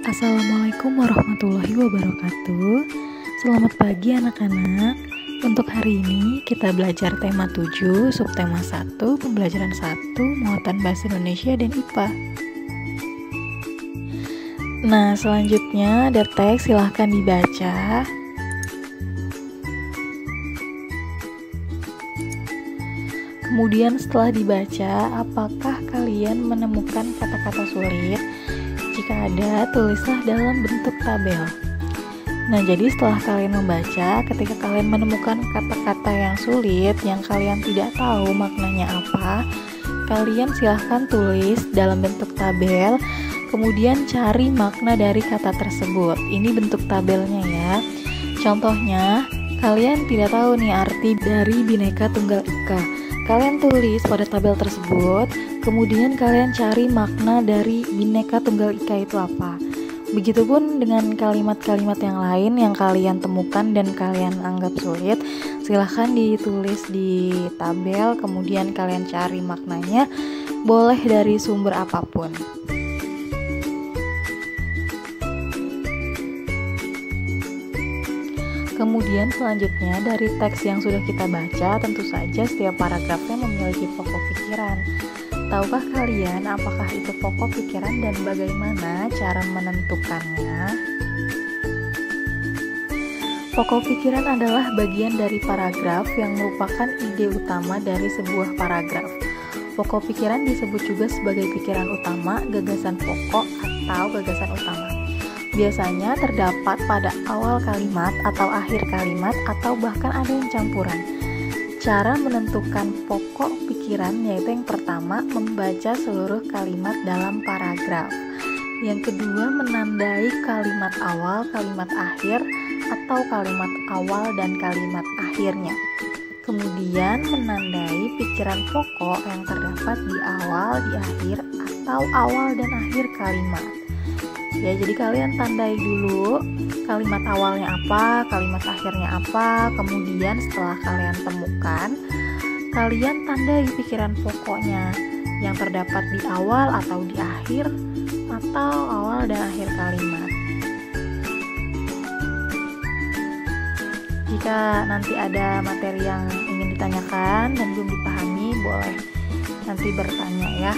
Assalamualaikum warahmatullahi wabarakatuh. Selamat pagi anak-anak. Untuk hari ini kita belajar tema 7, subtema 1, pembelajaran 1, muatan bahasa Indonesia dan IPA. Nah, selanjutnya ada teks, silahkan dibaca. Kemudian setelah dibaca, apakah kalian menemukan kata-kata sulit? Jika ada, tulislah dalam bentuk tabel. Nah, jadi setelah kalian membaca, ketika kalian menemukan kata-kata yang sulit, yang kalian tidak tahu maknanya apa, kalian silahkan tulis dalam bentuk tabel, kemudian cari makna dari kata tersebut. Ini bentuk tabelnya ya. Contohnya, kalian tidak tahu nih arti dari Bhinneka Tunggal Ika. Kalian tulis pada tabel tersebut, kemudian kalian cari makna dari Bhinneka Tunggal Ika itu apa. Begitupun dengan kalimat-kalimat yang lain yang kalian temukan dan kalian anggap sulit, silahkan ditulis di tabel, kemudian kalian cari maknanya, boleh dari sumber apapun. Kemudian selanjutnya dari teks yang sudah kita baca, tentu saja setiap paragrafnya memiliki pokok pikiran. Tahukah kalian apakah itu pokok pikiran dan bagaimana cara menentukannya? Pokok pikiran adalah bagian dari paragraf yang merupakan ide utama dari sebuah paragraf. Pokok pikiran disebut juga sebagai pikiran utama, gagasan pokok, atau gagasan utama. Biasanya terdapat pada awal kalimat atau akhir kalimat atau bahkan ada yang campuran. Cara menentukan pokok pikiran yaitu yang pertama, membaca seluruh kalimat dalam paragraf. Yang kedua, menandai kalimat awal, kalimat akhir, atau kalimat awal dan kalimat akhirnya. Kemudian menandai pikiran pokok yang terdapat di awal, di akhir, atau awal dan akhir kalimat. Ya, jadi kalian tandai dulu kalimat awalnya apa, kalimat akhirnya apa, kemudian setelah kalian temukan, kalian tandai pikiran pokoknya yang terdapat di awal atau di akhir, atau awal dan akhir kalimat. Jika nanti ada materi yang ingin ditanyakan dan belum dipahami, boleh nanti bertanya ya.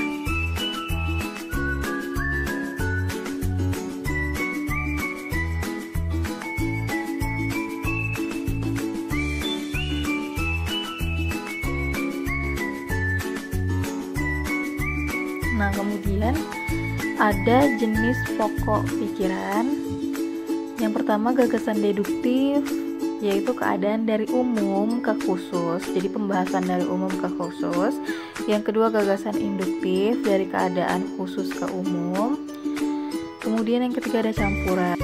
Nah, kemudian ada jenis pokok pikiran. Yang pertama, gagasan deduktif, yaitu keadaan dari umum ke khusus. Jadi pembahasan dari umum ke khusus. Yang kedua, gagasan induktif, dari keadaan khusus ke umum. Kemudian yang ketiga ada campuran.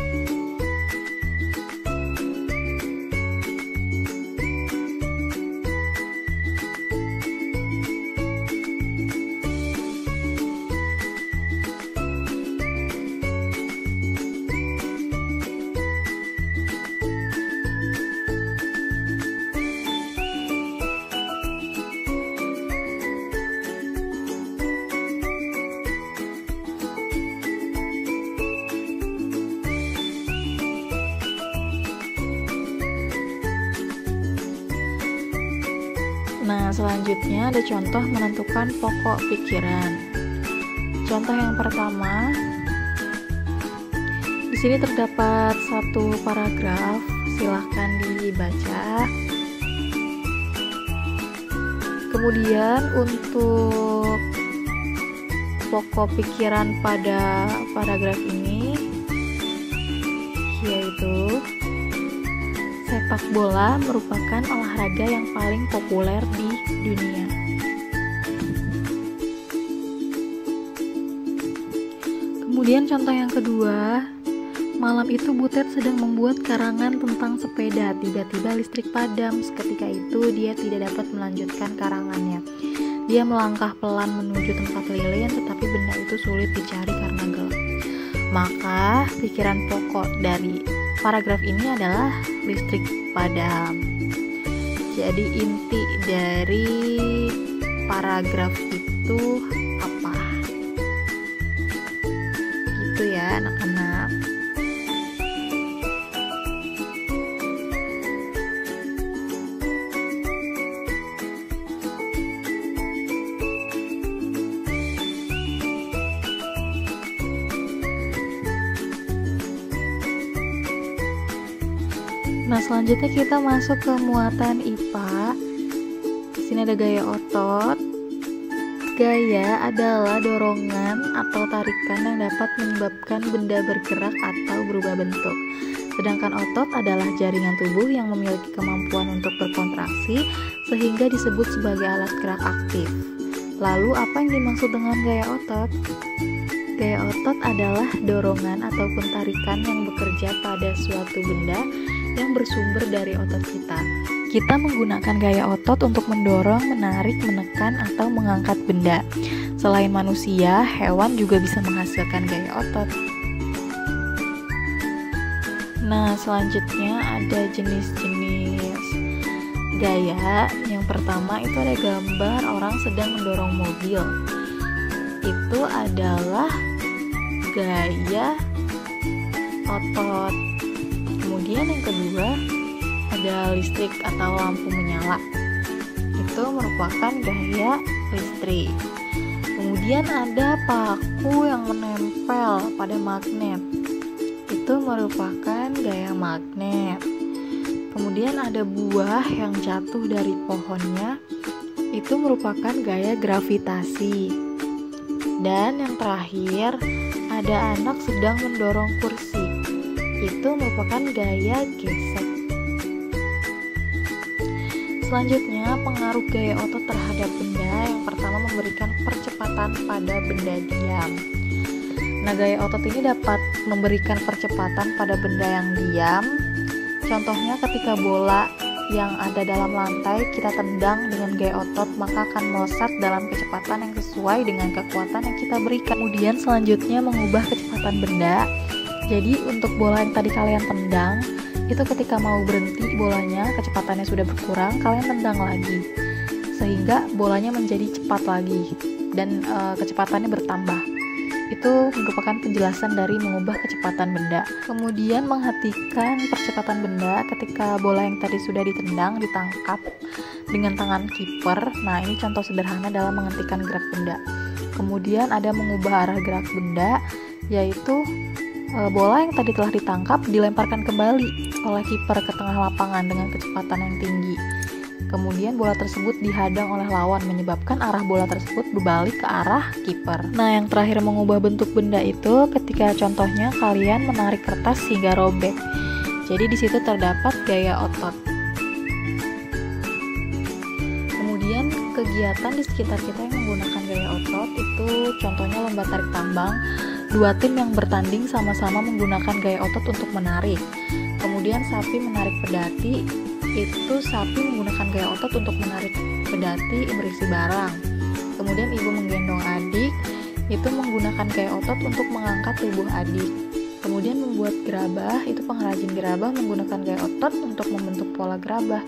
Nah, selanjutnya ada contoh menentukan pokok pikiran. Contoh yang pertama, di sini terdapat satu paragraf, silahkan dibaca. Kemudian untuk pokok pikiran pada paragraf ini yaitu sepak bola merupakan olahraga yang paling populer di dunia. Kemudian contoh yang kedua, malam itu Butet sedang membuat karangan tentang sepeda. Tiba-tiba listrik padam. Seketika itu dia tidak dapat melanjutkan karangannya. Dia melangkah pelan menuju tempat lilin, tetapi benda itu sulit dicari karena gelap. Maka pikiran pokok dari paragraf ini adalah listrik padam. Jadi inti dari paragraf itu apa? Gitu ya. ya anak-anak. Nah, selanjutnya kita masuk ke muatan IPA. Di sini ada gaya otot. Gaya adalah dorongan atau tarikan yang dapat menyebabkan benda bergerak atau berubah bentuk. Sedangkan otot adalah jaringan tubuh yang memiliki kemampuan untuk berkontraksi sehingga disebut sebagai alat gerak aktif. Lalu, apa yang dimaksud dengan gaya otot? Gaya otot adalah dorongan ataupun tarikan yang bekerja pada suatu benda yang bersumber dari otot kita. Kita menggunakan gaya otot untuk mendorong, menarik, menekan, atau mengangkat benda. Selain manusia, hewan juga bisa menghasilkan gaya otot. Nah, selanjutnya ada jenis-jenis gaya. Yang pertama itu ada gambar orang sedang mendorong mobil. Itu adalah gaya otot. Kemudian yang kedua ada listrik atau lampu menyala. Itu merupakan gaya listrik. Kemudian ada paku yang menempel pada magnet. Itu merupakan gaya magnet. Kemudian ada buah yang jatuh dari pohonnya. Itu merupakan gaya gravitasi. Dan yang terakhir ada anak sedang mendorong kursi. Itu merupakan gaya gesek. Selanjutnya, pengaruh gaya otot terhadap benda. Yang pertama, memberikan percepatan pada benda diam. Nah, gaya otot ini dapat memberikan percepatan pada benda yang diam. Contohnya ketika bola yang ada dalam lantai kita tendang dengan gaya otot, maka akan melesat dalam kecepatan yang sesuai dengan kekuatan yang kita berikan. Kemudian selanjutnya mengubah kecepatan benda. Jadi untuk bola yang tadi kalian tendang, itu ketika mau berhenti bolanya, kecepatannya sudah berkurang, kalian tendang lagi sehingga bolanya menjadi cepat lagi dan kecepatannya bertambah. Itu merupakan penjelasan dari mengubah kecepatan benda. Kemudian menghentikan percepatan benda ketika bola yang tadi sudah ditendang ditangkap dengan tangan kiper. Nah, ini contoh sederhana dalam menghentikan gerak benda. Kemudian ada mengubah arah gerak benda, yaitu bola yang tadi telah ditangkap dilemparkan kembali oleh kiper ke tengah lapangan dengan kecepatan yang tinggi. Kemudian bola tersebut dihadang oleh lawan, menyebabkan arah bola tersebut berbalik ke arah kiper. Nah, yang terakhir mengubah bentuk benda itu ketika contohnya kalian menarik kertas hingga robek. Jadi di situ terdapat gaya otot. Kemudian kegiatan di sekitar kita yang menggunakan gaya otot itu contohnya lomba tarik tambang. Dua tim yang bertanding sama-sama menggunakan gaya otot untuk menarik. Kemudian sapi menarik pedati, itu sapi menggunakan gaya otot untuk menarik pedati berisi barang. Kemudian ibu menggendong adik, itu menggunakan gaya otot untuk mengangkat tubuh adik. Kemudian membuat gerabah, itu pengrajin gerabah menggunakan gaya otot untuk membentuk pola gerabah.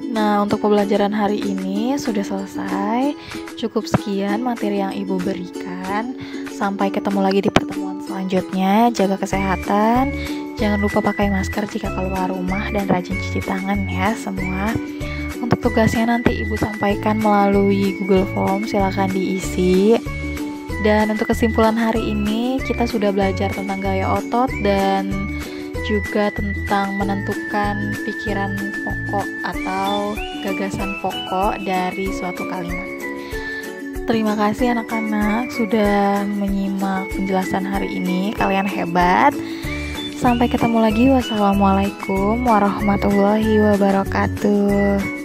Nah, untuk pembelajaran hari ini sudah selesai. Cukup sekian materi yang ibu berikan. Sampai ketemu lagi di pertemuan selanjutnya. Jaga kesehatan. Jangan lupa pakai masker jika keluar rumah dan rajin cuci tangan ya semua. Untuk tugasnya nanti ibu sampaikan melalui Google Form, silakan diisi. Dan untuk kesimpulan hari ini kita sudah belajar tentang gaya otot dan juga tentang menentukan pikiran pokok atau gagasan pokok dari suatu kalimat. Terima kasih anak-anak sudah menyimak penjelasan hari ini. Kalian hebat. Sampai ketemu lagi. Wassalamualaikum warahmatullahi wabarakatuh.